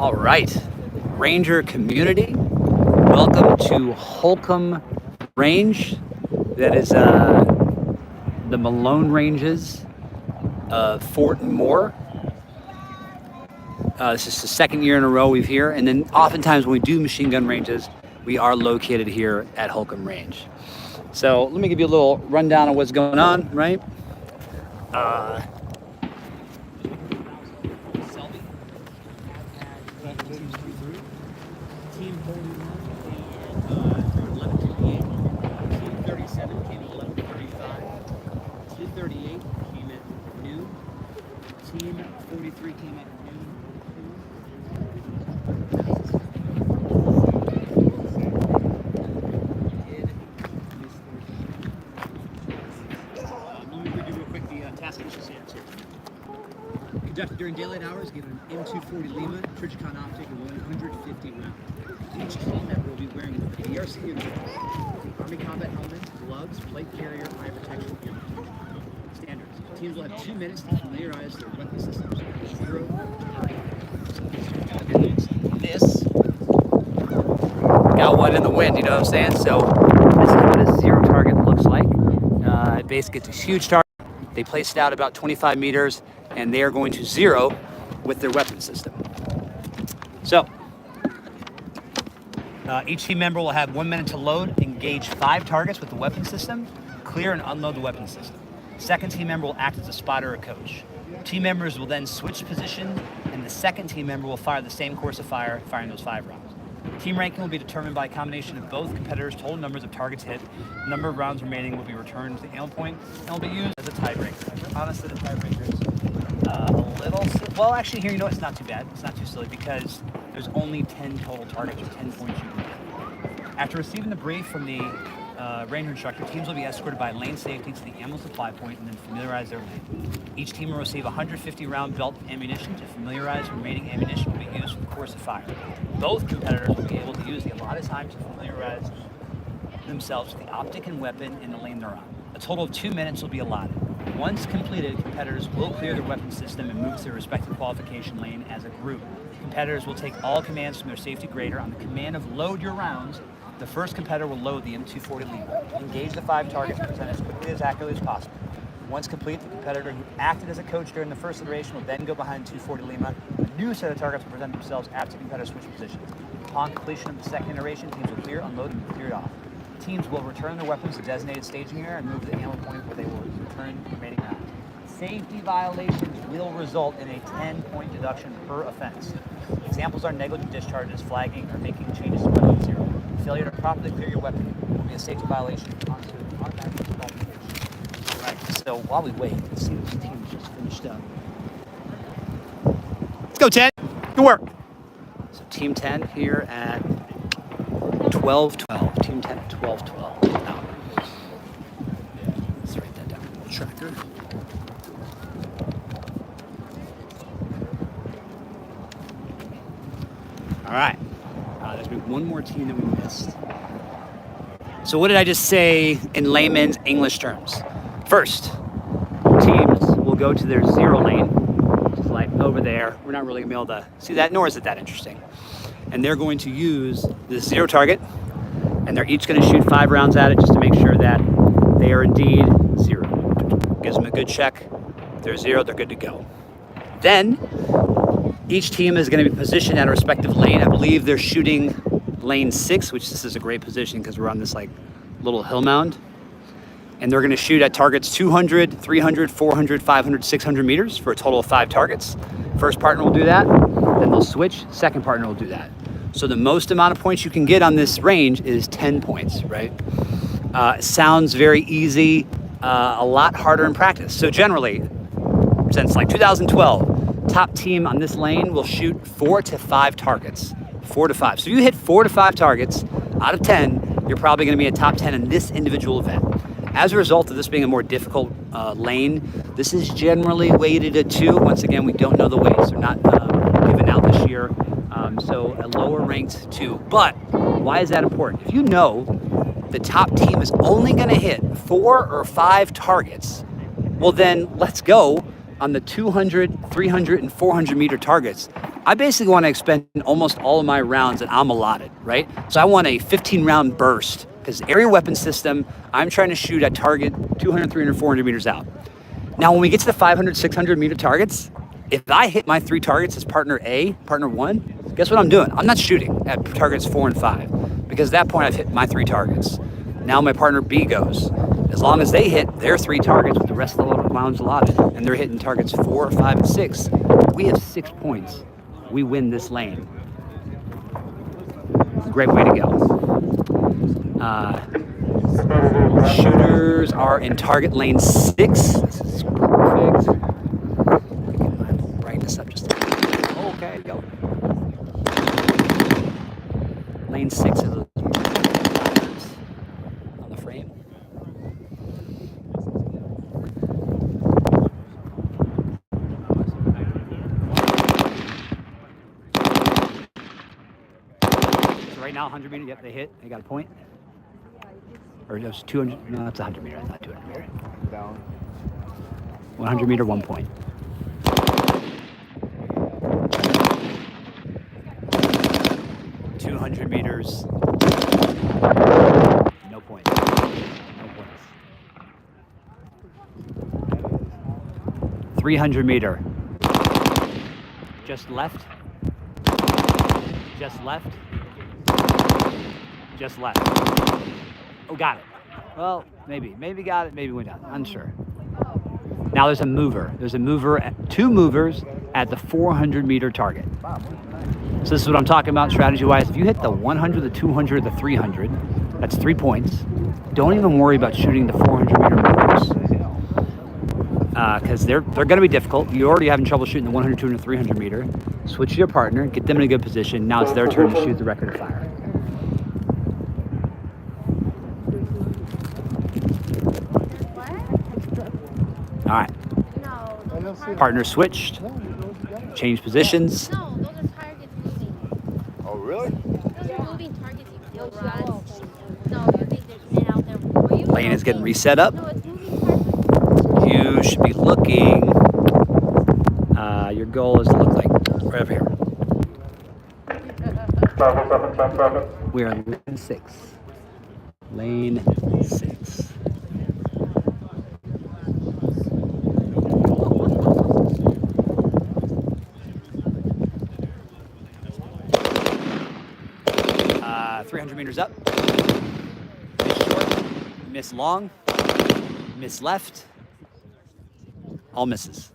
All right, Ranger community, welcome to Holcomb Range. That is the Malone Ranges of Fort Moore. This is the second year in a row we've here, and then oftentimes when we do machine gun ranges, we are located here at Holcomb Range. So let me give you a little rundown of what's going on, right? Team 41 came at 11:38. Team 37 came at 11:35. Team 38 came at noon. Team 43 came at noon. Let me give you real quick the task instructions here. Conducted during daylight hours, given an M240 Lima, Trijicon optic, and 150 round. Each team member will be wearing a BRC uniform, Army combat helmet, gloves, plate carrier, eye protection gear. Standards. Teams will have 2 minutes to familiarize their weapon systems. 0 This got one in the wind, you know what I'm saying? So this is what a zero target looks like. It basically gets a huge target. They place it out about 25 meters, and they are going to zero with their weapon system. So each team member will have 1 minute to load, engage 5 targets with the weapon system, clear and unload the weapon system. Second team member will act as a spotter or coach. Team members will then switch position, and the second team member will fire the same course of fire, firing those 5 rounds. Team ranking will be determined by a combination of both competitors' total numbers of targets hit. The number of rounds remaining will be returned to the ammo point and will be used as a tiebreaker. Honestly, the tiebreaker is a little, well, actually here, you know, it's not too bad. It's not too silly because there's only 10 total targets or 10 points you can get. After receiving the brief from the Ranger instructor, teams will be escorted by lane safety to the ammo supply point and then familiarize their lane. Each team will receive 150 round belt ammunition. To familiarize, remaining ammunition will be used for the course of fire. Both competitors will be able to use the allotted time to familiarize themselves with the optic and weapon in the lane they're on. A total of 2 minutes will be allotted. Once completed, competitors will clear their weapon system and move to their respective qualification lane as a group. Competitors will take all commands from their safety grader. On the command of load your rounds, the first competitor will load the M240 Lima. Engage the 5 targets and present as quickly as accurately as possible. Once complete, the competitor who acted as a coach during the first iteration will then go behind 240 Lima. A new set of targets will present themselves after the competitor switch positions. Upon completion of the second iteration, teams will clear, unload, and clear it off. Teams will return their weapons to designated staging area and move to the ammo point where they will return the remaining rounds. Safety violations will result in a 10-point deduction per offense. Examples are negligent discharges, flagging, or making changes to weapon 0. Failure to properly clear your weapon will be a safety violation onto automatic disqualification. All right, so while we wait, let's see what the team just finished up. Let's go, 10. Good work. So Team 10 here at 12:12. Team 10 at 12:12. Now, let's write that down. Tracker. All right. There's been one more team that we missed. So what did I just say in layman's English terms? First, teams will go to their zero lane, which is like over there. We're not really gonna be able to see that, nor is it that interesting. And they're going to use the zero target, and they're each gonna shoot 5 rounds at it just to make sure that they are indeed zero. Gives them a good check. If they're zero, they're good to go. Then, each team is going to be positioned at a respective lane. I believe they're shooting lane 6, which this is a great position because we're on this like little hill mound. And they're going to shoot at targets 200, 300, 400, 500, 600 meters for a total of 5 targets. First partner will do that. Then they'll switch. Second partner will do that. So the most amount of points you can get on this range is 10 points, right? Sounds very easy, a lot harder in practice. So generally, since like 2012, top team on this lane will shoot 4 to 5 targets, 4 to 5. So if you hit 4 to 5 targets out of 10, you're probably going to be a top 10 in this individual event. As a result of this being a more difficult lane, this is generally weighted at 2. Once again, we don't know the weights. They're not given out this year. So a lower ranked 2. But why is that important? If you know the top team is only going to hit 4 or 5 targets, well then let's go on the 200, 300, and 400 meter targets. I basically want to expend almost all of my rounds that I'm allotted, right? So I want a 15 round burst because area weapon system, I'm trying to shoot at target 200, 300, 400 meters out. Now, when we get to the 500, 600 meter targets, if I hit my 3 targets as partner A, partner 1, guess what I'm doing? I'm not shooting at targets 4 and 5 because at that point I've hit my 3 targets. Now my partner B goes. As long as they hit their 3 targets with the rest of the rounds allotted and they're hitting targets 4, 5, and 6, we have 6 points. We win this lane. Great way to go. Shooters are in target lane 6. This is perfect. Get my brightness up just a bit. Okay, go. Lane 6 is on the frame. So right now, 100 meters, yep, they hit. They got a point. Or it was 200, no, that's 100 meter, I thought 200 meter. Down. 100 meter, 1 point. Meters, no points. No points. 300 meter. Just left. Just left. Just left. Oh, got it. Well, maybe got it, maybe went down. Unsure. Now there's a mover. There's a mover, 2 movers at the 400 meter target. So this is what I'm talking about strategy-wise. If you hit the 100, the 200, the 300, that's 3 points. Don't even worry about shooting the 400 meter movers because they're going to be difficult. You're already having trouble shooting the 100, 200, 300 meter. Switch to your partner, get them in a good position. Now it's their turn to shoot the record of fire. All right. Partner switched. Change positions. Lane is getting reset up. You should be looking, your goal is to look like right over here. We are in lane 6. Lane 6. Uh, 300 meters up. Miss long, miss left, all misses.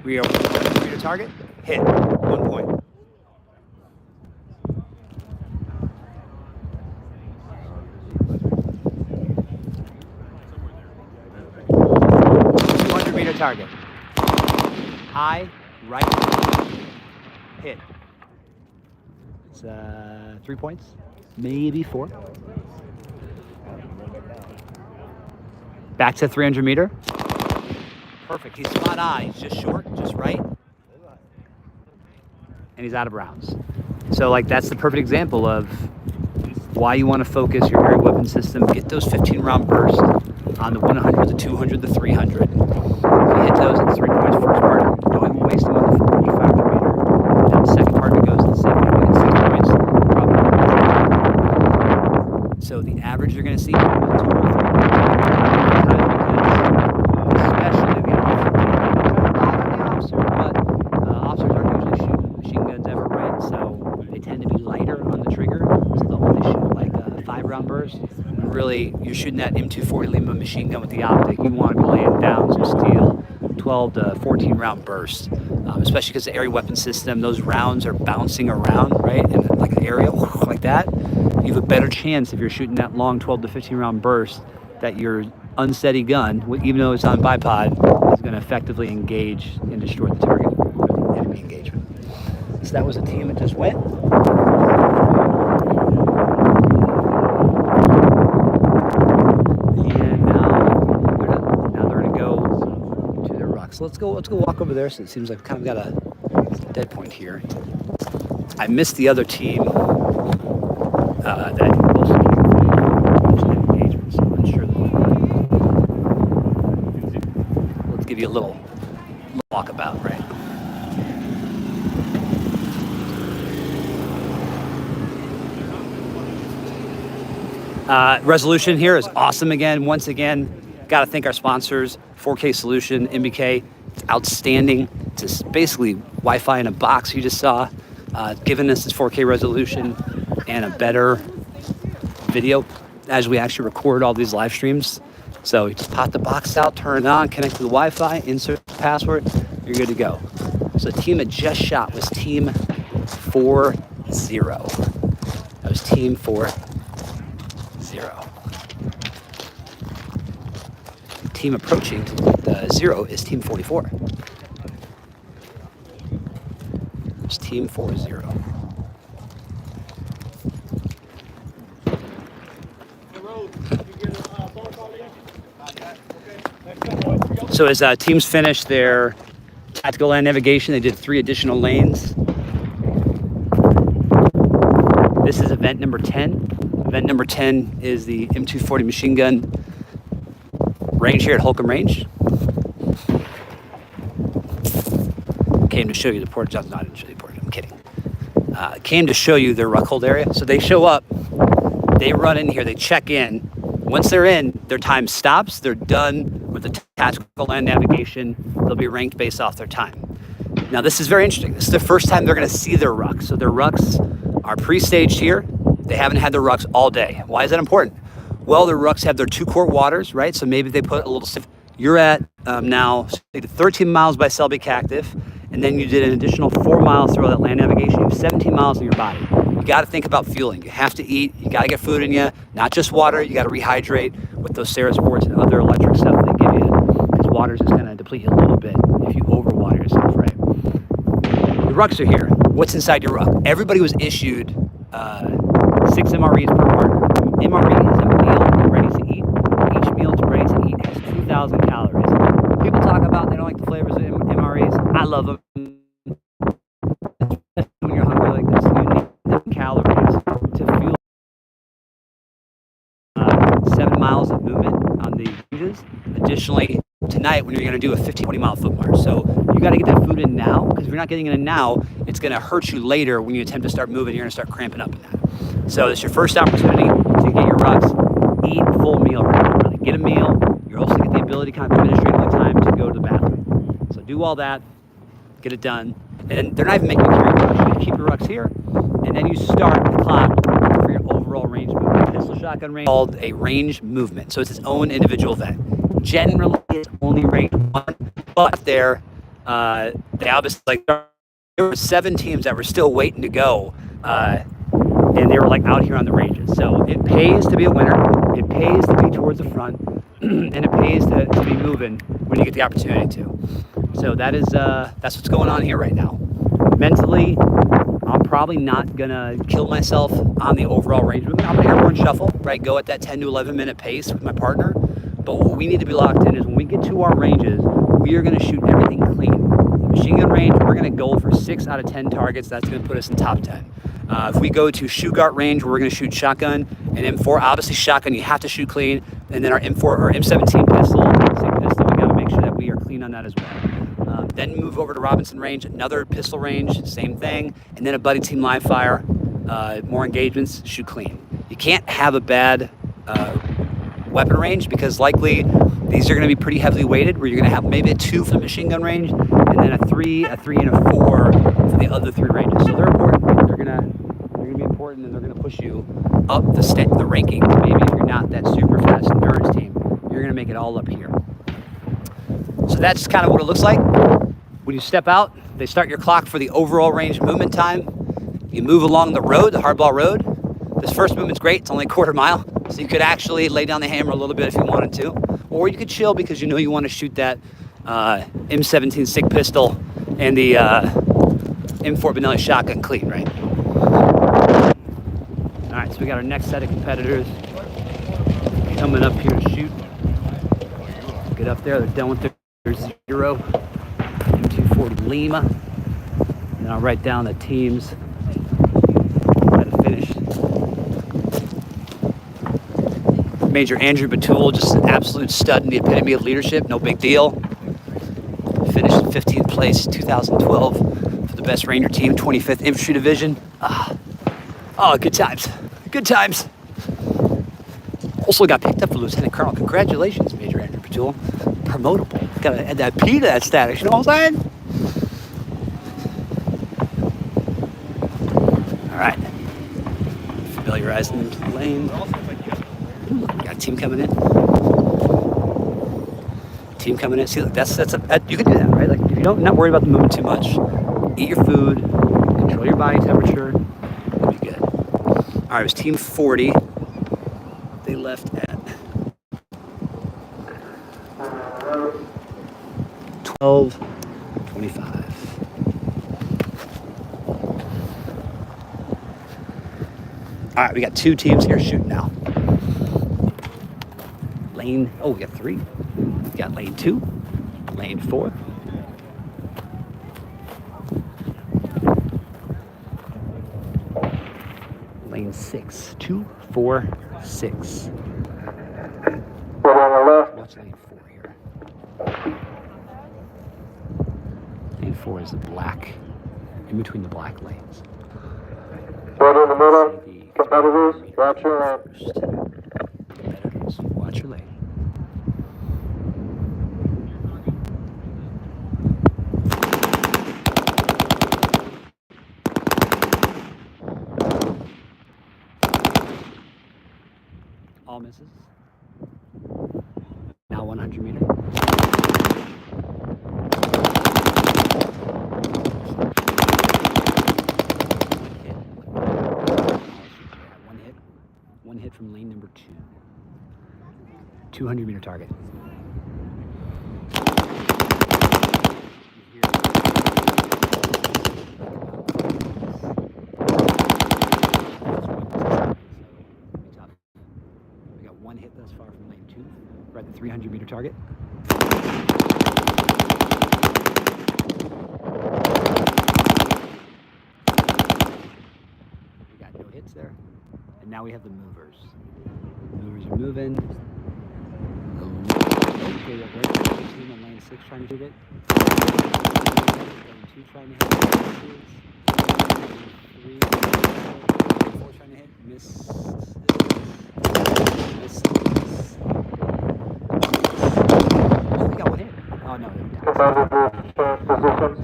We are ready to target, hit, 1 point. .200-meter target. High, right, hit. It's 3 points. Maybe 4. Back to 300 meter. Perfect. He's spot on. He's just short, just right. And he's out of rounds. So, like, that's the perfect example of why you want to focus your air weapon system. Get those 15-round bursts on the 100, the 200, the 300. If you hit those at 3 points first part, don't even waste them on the 400, 500 meter. Then the second part goes to the 7 points, 6 points. So the average you're going to see, 1, 2, 3, especially the officer, but officers aren't usually shooting machine guns ever, right? So they tend to be lighter on the trigger, so they'll only shoot like a 5-round burst. And really, you're shooting that M240L machine gun with the optic. You want to be laying down some steel, 12 to 14 round bursts, especially because the area weapon system, those rounds are bouncing around, right? And like an area like that. You have a better chance if you're shooting that long 12 to 15 round burst that your unsteady gun, even though it's on bipod, is going to effectively engage and destroy the target with enemy engagement. So that was a team that just went. And now they're going to go to their Ruck. So let's go walk over there. So it seems like we've kind of got a dead point here. I missed the other team. That also engagement, so I'm not sure that. Let's give you a little walkabout, right? Resolution here is awesome again. Once again, got to thank our sponsors, 4K Solution, MBK. It's outstanding. It's basically Wi-Fi in a box you just saw, giving us this 4K resolution and a better video as we actually record all these live streams. So you just pop the box out, turn it on, connect to the Wi-Fi, insert the password, you're good to go. So the team that just shot was Team 4-0. That was Team 4-0. Team approaching the 0 is Team 44. It's Team 4-0. So as teams finished their tactical land navigation, they did 3 additional lanes. This is event number 10. Event number 10 is the M240 machine gun range here at Holcomb Range. Came to show you the portage. Not to show you the portage, I'm kidding. Came to show you their ruck hold area. So they show up, they run in here, they check in. Once they're in, their time stops. They're done with the tactical land navigation. They'll be ranked based off their time. Now this is very interesting. This is the first time they're gonna see their rucks. So their rucks are pre-staged here. They haven't had their rucks all day. Why is that important? Well, their rucks have their 2-quart waters, right? So maybe they put a little, you're at now 13 miles by Selby Cactus, and then you did an additional 4 miles through all that land navigation. You have 17 miles in your body. You got to think about fueling. You have to eat. You got to get food in you, not just water. You got to rehydrate with those Serasports and other electric stuff they give you, because water is just going to deplete you a little bit if you overwater yourself, right? Your rucks are here. What's inside your ruck? Everybody was issued 6 MREs per partner. MRE is a meal ready to eat. Each meal ready to eat has 2,000 calories. People talk about they don't like the flavors of MREs. I love them. When you're hungry like this, you need the calories to fuel 7 miles of movement on the ranges. Additionally, tonight when you're going to do a 15-20 mile foot march. So you got to get that food in now, because if you're not getting it in now, it's going to hurt you later when you attempt to start moving. You're going to start cramping up in that. So it's your first opportunity to get your rucks, eat full meal right now. Really get a meal. You also get the ability kind of administratively time to go to the bathroom. So do all that, get it done. And they're not even making you carry your rucks. You keep your rucks here, and then you start the clock for your overall range movement. Pistol shotgun range is called a range movement. So it's its own individual event. Generally, it's only range 1, but they obviously, there were 7 teams that were still waiting to go, and they were like out here on the ranges. So it pays to be a winner. It pays to be towards the front, and it pays to be moving when you get the opportunity to. So that's what's going on here right now. Mentally, I'm probably not gonna kill myself on the overall range movement. I'm gonna airborne shuffle, right? Go at that 10 to 11 minute pace with my partner. But what we need to be locked in is when we get to our ranges, we are gonna shoot everything clean. Machine gun range, we're gonna go for 6 out of 10 targets. That's gonna put us in top 10. If we go to Shugart range, we're gonna shoot shotgun and M4. Obviously shotgun, you have to shoot clean. And then our M4 or M17 pistol, SIG pistol, we gotta make sure that we are clean on that as well. Then move over to Robinson range, another pistol range, same thing. And then a buddy team live fire, more engagements, shoot clean. You can't have a bad weapon range, because likely these are going to be pretty heavily weighted, where you're going to have maybe a 2 for the machine gun range, and then a 3, and a 4 for the other 3 ranges. So they're important. They're going to be important, and they're going to push you up the rankings. Maybe if you're not that super fast endurance team, you're going to make it all up here. So that's kind of what it looks like. When you step out, they start your clock for the overall range movement time. You move along the road, the hardball road. This first movement's great. It's only a quarter mile. So you could actually lay down the hammer a little bit if you wanted to. Or you could chill because you know you want to shoot that M17 SIG pistol and the M4 Benelli shotgun clean, right? All right, so we got our next set of competitors coming up here to shoot. Get up there, they're done with their 0, M240 Lima. And I'll write down the teams that have finished. Major Andrew Batul, just an absolute stud and the epitome of leadership, no big deal. finished in 15th place, 2012, for the best Ranger team, 25th Infantry Division. Oh, good times. Good times. Also got picked up for Lieutenant Colonel. Congratulations, Major Andrew Patul. Promotable. Gotta add that P to that status, you know what I'm saying? All right. Familiarizing them to the lane. Got a team coming in. Team coming in. See, look, that's you can do that, right? Like, if you don't, not worry about the movement too much, eat your food, control your body temperature, you'll be good. All right, it was Team 40. They left at 12:25. All right, we got 2 teams here shooting now. Lane, oh, we got 3. We got lane 2, lane 4. Lane 6, 2, 4, 6. What's lane 4 here? Lane 4 is the black, in between the black lanes. Right in the middle, competitors, watch your lane. Competitors, watch your lane. All misses. Now 100 meter. One hit from lane number 2. 200 meter target. We got 1 hit thus far from lane 2. We're at the 300 meter target. We got no hits there. And now we have the movers. Movers are moving. Okay, we have right team on lane 6 trying to shoot it. Lane 2 trying to hit. 3, 4 trying to hit. Miss. Oh, we got 1 hit. Oh no,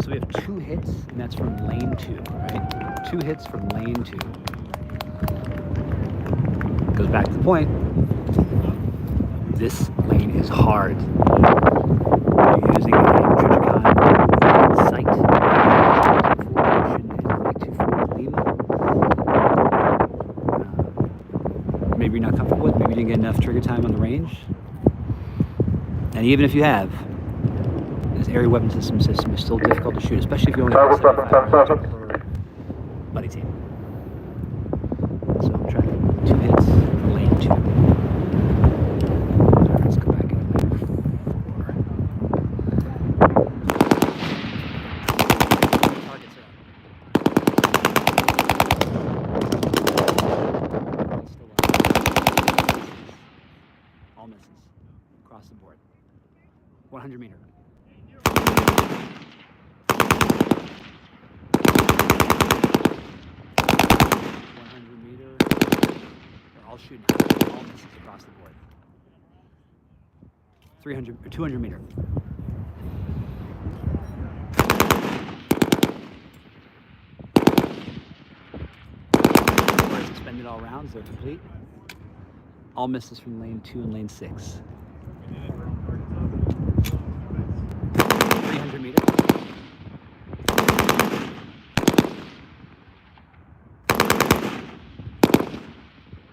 so we have 2 hits, and that's from lane 2, right? 2 hits from lane 2. Goes back to the point. This lane is hard. You're using a Trigicon sight. Maybe you're not comfortable with. Maybe you didn't get enough trigger time on the range. And even if you have, this area weapon system is still difficult to shoot, especially if you only have 75 per buddy team. So I'm tracking 2 hits for lane 2. Alright, let's go back in lane 4. Targets are up. Still up. All misses across the board. 100 meter. 100 meter. They're all shooting. All misses across the board. 300 or 200 meter. Suspended all rounds. They're complete. All misses from lane 2 and lane 6. 300 meter.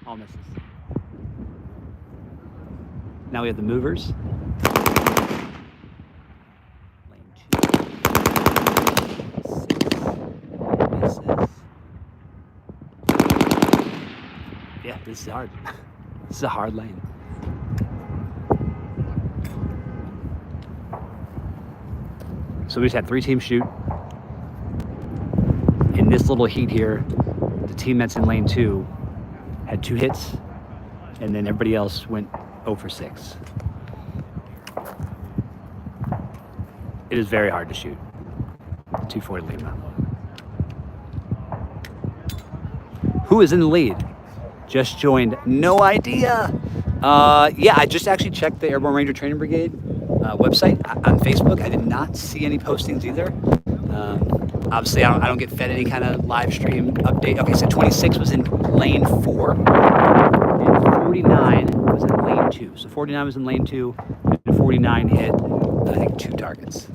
All misses. Now we have the movers. Lane 2. 6. Misses. Yeah, this is hard. This is a hard lane. So we just had 3 teams shoot. In this little heat here, the team that's in lane 2 had 2 hits, and then everybody else went 0 for 6. it is very hard to shoot. 240 Lima. Who is in the lead? Just joined. No idea. Yeah, I just actually checked the Airborne Ranger Training Brigade website on Facebook. I did not see any postings either. Obviously, I don't get fed any kind of live stream update. Okay, so 26 was in lane 4, and 49 was in lane 2. So 49 was in lane 2, and 49 hit, I think, 2 targets.